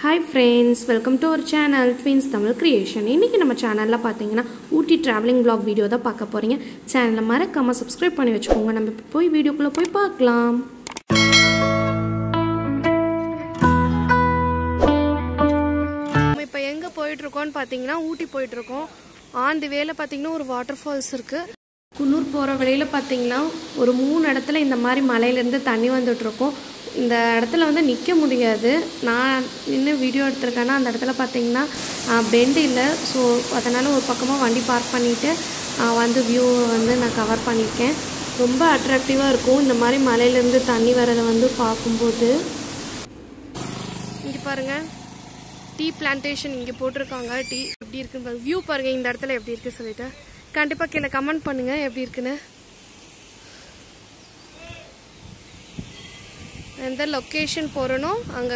Hi friends, welcome to our channel Twins Tamil Creation. இன்னைக்கு நம்ம சேனல்ல பாத்தீங்கன்னா ஊட்டி traveling vlog வீடியோ தான் பார்க்க போறீங்க. சேனலை மறக்காம subscribe பண்ணி வெச்சுக்கோங்க. நம்ம போய் வீடியோக்குள்ள போய் பார்க்கலாம். நம்ம இப்போ எங்க போயிட்டு இருக்கோம்னு பாத்தீங்கன்னா ஊட்டி போயிட்டு இருக்கோம். ஆன் தி வேல பாத்தீங்கன்னா ஒரு வாட்டர் ஃபால்ஸ் இருக்கு. குன்னூர் போற வழியில பாத்தீங்கன்னா ஒரு 3 இடத்துல இந்த மாதிரி மலையில இருந்து தண்ணி வந்துட்டு இருக்கும். இந்த இடத்துல வந்து நிக்க முடியாது. நான் இன்னும் வீடியோ எடுத்துர்க்கேனா அந்த இடத்துல பாத்தீங்கன்னா பெண்ட் இல்ல. சோ அதனால ஒரு பக்கமா வண்டி பார்க் பண்ணிட்டு வந்து வியூ வந்து நான் கவர் பண்ணிருக்கேன். ரொம்ப அட்ராக்டிவா இருக்கும் இந்த மாதிரி மலையில இருந்து தண்ணி வரத வந்து பாக்கும்போது. இங்க பாருங்க டீ பிளான்டேஷன் இங்க போட்டுருக்காங்க. டீ எப்படி இருக்குன்னு வியூ பாருங்க. இந்த இடத்துல எப்படி இருக்கு சொல்லிட்டு கண்டிப்பா கீழே கமெண்ட் பண்ணுங்க எப்படி இருக்குன்னு. எந்த லொகேஷன் போறனோ அங்க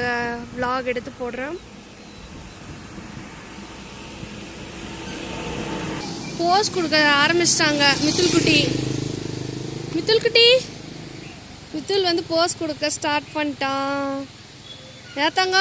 vlog எடுத்து போடுறேன். போஸ் கொடுக்க ஆரம்பிச்சிட்டாங்க மித்துல் குட்டி மித்துல் வந்து போஸ் கொடுக்க ஸ்டார்ட் பண்ணிட்டான். ஏத்தாங்க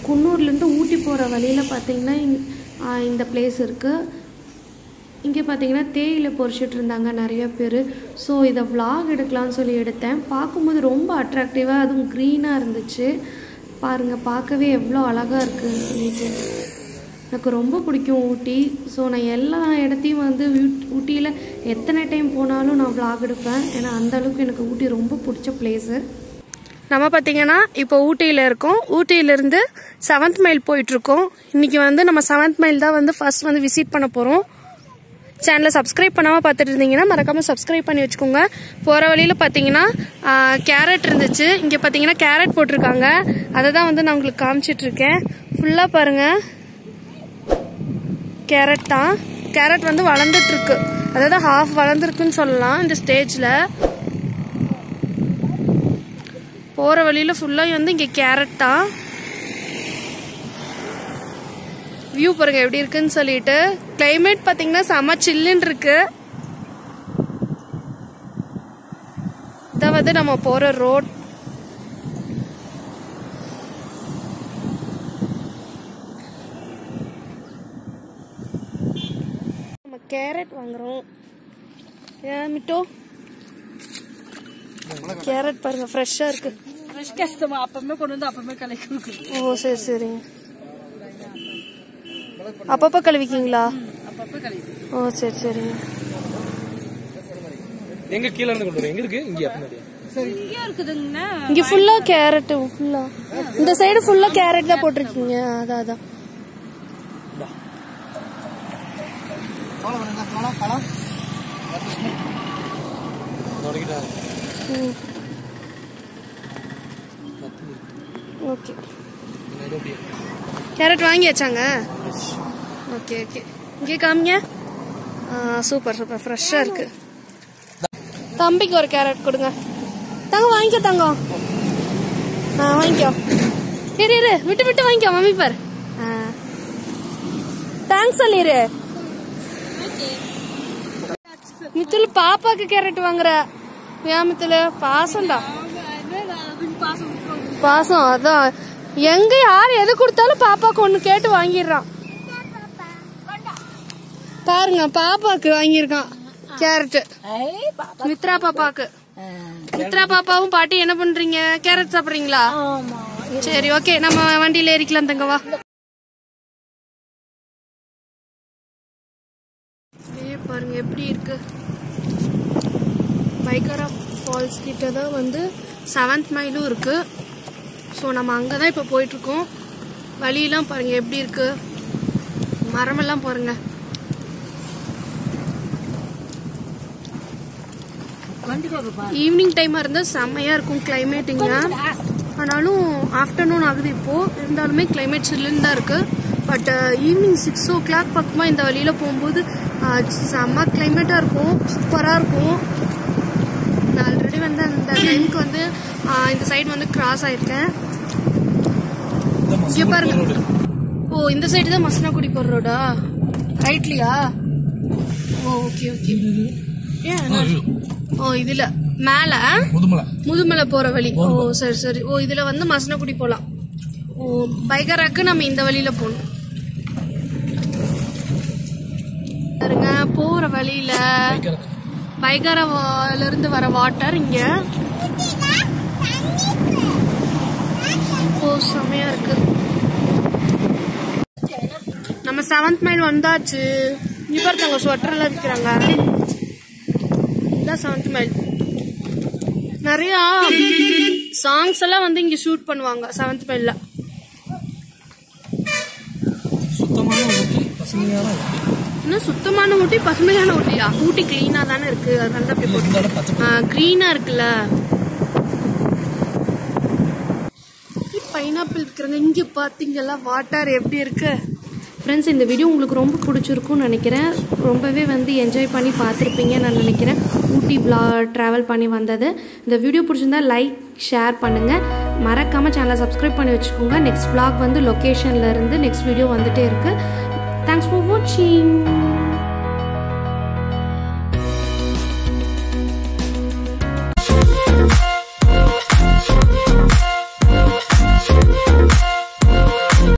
குன்னூர்லேருந்து ஊட்டி போகிற வழியில் பார்த்தீங்கன்னா இந்த பிளேஸ் இருக்குது. இங்கே பார்த்தீங்கன்னா தேயிலை பொறிச்சிட்டு இருந்தாங்க நிறைய பேர். ஸோ இதை vlog எடுக்கலாம்னு சொல்லி எடுத்தேன். பார்க்கும்போது ரொம்ப அட்ராக்டிவாக அதுவும் க்ரீனாக இருந்துச்சு. பாருங்கள் பார்க்கவே எவ்வளோ அழகாக இருக்குது சொல்லிட்டு எனக்கு ரொம்ப பிடிக்கும் ஊட்டி. ஸோ நான் எல்லா இடத்தையும் வந்து ஊட்டியில் எத்தனை டைம் போனாலும் நான் vlog எடுப்பேன். ஏன்னா அந்தளவுக்கு எனக்கு ஊட்டி ரொம்ப பிடிச்ச பிளேஸு. நம்ம பார்த்தீங்கன்னா இப்போ ஊட்டியில் இருக்கோம். ஊட்டியிலேருந்து 7th மைல் போயிட்டுருக்கோம். இன்றைக்கி வந்து நம்ம 7th மைல் தான் வந்து ஃபர்ஸ்ட் வந்து விசிட் பண்ண போகிறோம். சேனலை சப்ஸ்கிரைப் பண்ணாமல் பார்த்துட்டு இருந்தீங்கன்னா மறக்காமல் சப்ஸ்கிரைப் பண்ணி வச்சுக்கோங்க. போகிற வழியில் பார்த்தீங்கன்னா கேரட் இருந்துச்சு. இங்கே பார்த்தீங்கன்னா கேரட் போட்டிருக்காங்க. அதை தான் வந்து நான் உங்களுக்கு காமிச்சிட்ருக்கேன். ஃபுல்லாக பாருங்கள் கேரட் தான். கேரட் வந்து வளர்ந்துட்டுருக்கு. அதாவது ஹாஃப் வளர்ந்துருக்குன்னு சொல்லலாம் இந்த ஸ்டேஜில். போகிற வழியில் ஃபுல்லாக வந்து இங்கே கேரட் தான். வியூ பாருங்க எப்படி இருக்குன்னு சொல்லிட்டு. கிளைமேட் பார்த்தீங்கன்னா செம சில்லுன்னு இருக்கு. இதான் வந்து நம்ம போகிற ரோட். நம்ம கேரட் வாங்குறோம். ஏன் மிட்டோ கேரட் பாருங்க ஃப்ரெஷ்ஷா இருக்கு. ஃப்ரெஷ் கஸ்டமர் அப்பமே கொண்டு வந்து அப்பமே கலக்கி கொடுக்குறோம். ஓ சரி சரிங்க. அப்பப்போ கழுவிக்கிங்களா? அப்பப்போ கலக்கி. ஓ சரி சரிங்க. எங்க கீழ இருந்து கொண்டு வரீங்க? எங்க இருக்கு? இங்க அப்படியே. சரி இங்க இருக்குதுங்கண்ணா. இங்க ஃபுல்லா கேரட் ஃபுல்லா. இந்த சைடு ஃபுல்லா கேரட் தான் போட்டுருக்கீங்க. அதான் அதான். ஓகே கேரட் வாங்கியாச்சாங்க? Okay okay. இங்கே காமிங்க. சூப்பர் சூப்பர் ஃப்ரெஷ்ஷாக இருக்கு. தம்பிக்கு ஒரு கேரட் கொடுங்க. தங்க வாங்கிக்கோ தங்கம். வாங்கிக்கோ. இரு விட்டு விட்டு வாங்கிக்கோ மம்மி பார். தேங்க்ஸ் சொல்லிரு. மித்துல் பாப்பாக்கு கேரட் வாங்குற. ஏன் மித்துல் பாசம்டா. பாசம் அதான். எங்க யார் எது கொடுத்தாலும் பாப்பாக்கு ஒண்ணு கேட்டு வாங்கிடுறான். பாருங்க பாப்பாக்கு வாங்கியிருக்கான் கேரட். மித்ரா பாப்பாக்கு. மித்ரா பாப்பாவும் பாட்டி என்ன பண்றீங்க? கேரட் சாப்பிடுறீங்களா? சரி ஓகே நம்ம வண்டியில ஏறிக்கலாம் தங்கவா. பாருங்க எப்படி இருக்கு. பைக்காரா ஃபால்ஸ் கிட்ட தான் வந்து 7th மைலும் இருக்கு. ஸோ நம்ம அங்கே தான் இப்போ போயிட்டுருக்கோம். வழியெல்லாம் பாருங்கள் எப்படி இருக்குது, மரமெல்லாம் பாருங்கள். ஈவினிங் டைமாக இருந்தால் செம்மையாக இருக்கும் கிளைமேட்டுங்க. ஆனாலும் ஆஃப்டர்நூன் ஆகுது இப்போது, இருந்தாலுமே கிளைமேட் சில்லுன்னு தான் இருக்குது. பட் ஈவினிங் 6 o'clock பக்கமாக இந்த வழியில் போகும்போது செம்ம கிளைமேட்டாக இருக்கும், சூப்பராக இருக்கும். நான் ஆல்ரெடி வந்து அந்த டைமுக்கு வந்து இந்த சைடு வந்து கிராஸ் ஆயிருக்கேன். இங்கே பாருங்க. ஓ, இந்த சைடு தான் மசனக்குடி போகிற ரோடா? ரைட்லியா? ஓ, ஓகே ஓகே. ஏன்? ஓ, இதுல மேல முதுமலை போற வழி. ஓ சரி சரி. ஓ, இதுல வந்து மசனக்குடி போலாம். ஓ, பைகராக்கு நம்ம இந்த வழியில போகணும். பாருங்க, போற வழியில பைகரால இருந்து வர வாட்டர் இங்க. ஓ, செமையா இருக்கு. நம்ம 7th மைல் வந்தாச்சு. இங்க பாருங்க, ஸ்வெட்டர் எல்லாம் விற்கிறாங்க. 7th மைல் நிறைய சாங்ஸ் எல்லாம் வந்து இங்க ஷூட் பண்ணுவாங்க 7th மைல்ல. சுத்தமான ஊட்டி, பசுமையான ஊட்டியா? ஊட்டி கிளீனா தானே இருக்கு, அதனால கிரீனா இருக்குல்ல. பைனாப்பிள் விற்கிறாங்க இங்க. பாத்தீங்களா வாட்டர் எப்படி இருக்கு? ஃப்ரெண்ட்ஸ், இந்த வீடியோ உங்களுக்கு ரொம்ப பிடிச்சிருக்கும்னு நினைக்கிறேன். ரொம்பவே வந்து என்ஜாய் பண்ணி பார்த்துருப்பீங்கன்னு நான் நினைக்கிறேன். ஊட்டி ட்ராவல் பண்ணி வந்தது. இந்த வீடியோ பிடிச்சிருந்தா லைக், ஷேர் பண்ணுங்கள். மறக்காமல் சேனலை சப்ஸ்கிரைப் பண்ணி வச்சுக்கோங்க. நெக்ஸ்ட் vlog வந்து லொக்கேஷனில் இருந்து நெக்ஸ்ட் வீடியோ வந்துகிட்டே இருக்குது. தேங்க்ஸ் ஃபார் வாட்சிங்.